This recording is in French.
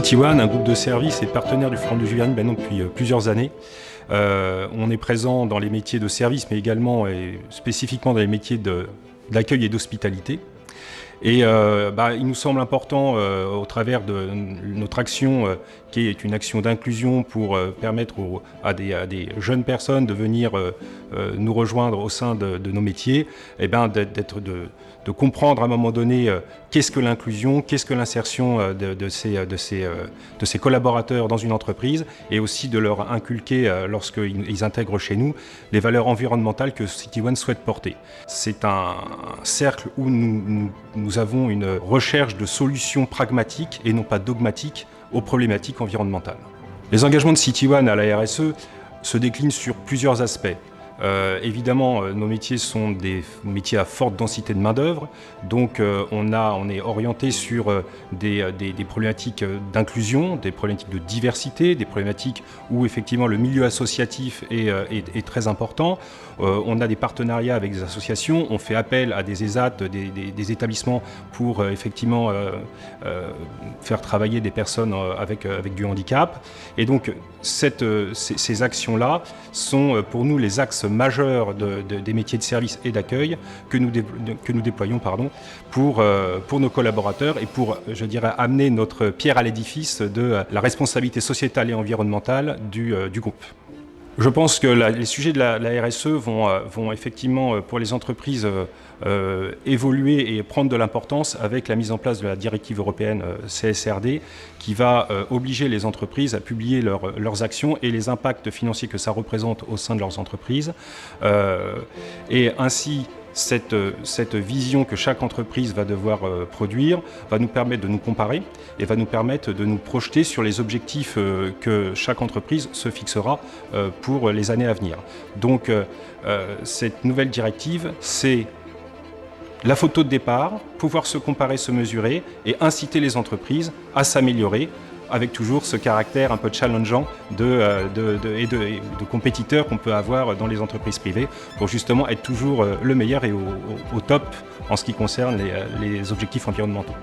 CityOne, un groupe de services et partenaire du Forum du Giverny depuis plusieurs années. On est présent dans les métiers de service, mais également et spécifiquement dans les métiers d'accueil et d'hospitalité. Et il nous semble important, au travers de notre action, qui est une action d'inclusion pour permettre à des jeunes personnes de venir nous rejoindre au sein de nos métiers, de comprendre à un moment donné qu'est-ce que l'inclusion, qu'est-ce que l'insertion de ces collaborateurs dans une entreprise, et aussi de leur inculquer, lorsqu'ils intègrent chez nous, les valeurs environnementales que CityOne souhaite porter. C'est un cercle où nous avons une recherche de solutions pragmatiques et non pas dogmatiques aux problématiques environnementales. Les engagements de CityOne à la RSE se déclinent sur plusieurs aspects. Évidemment, nos métiers sont des métiers à forte densité de main-d'œuvre, donc on est orienté sur des problématiques d'inclusion, des problématiques de diversité, des problématiques où effectivement le milieu associatif est très important. On a des partenariats avec des associations, on fait appel à des ESAT, des établissements pour effectivement faire travailler des personnes avec du handicap. Et donc ces actions-là sont pour nous les axes majeurs des métiers de service et d'accueil que nous déployons pour nos collaborateurs et pour, je dirais, amener notre pierre à l'édifice de la responsabilité sociétale et environnementale du groupe. Je pense que les sujets de la RSE vont effectivement, pour les entreprises, évoluer et prendre de l'importance avec la mise en place de la directive européenne CSRD, qui va obliger les entreprises à publier leurs actions et les impacts financiers que ça représente au sein de leurs entreprises. Et ainsi, cette vision que chaque entreprise va devoir produire va nous permettre de nous comparer et va nous permettre de nous projeter sur les objectifs que chaque entreprise se fixera pour les années à venir. Donc cette nouvelle directive, c'est la photo de départ, pouvoir se comparer, se mesurer et inciter les entreprises à s'améliorer, avec toujours ce caractère un peu challengeant de compétiteurs qu'on peut avoir dans les entreprises privées pour justement être toujours le meilleur et au top en ce qui concerne les objectifs environnementaux.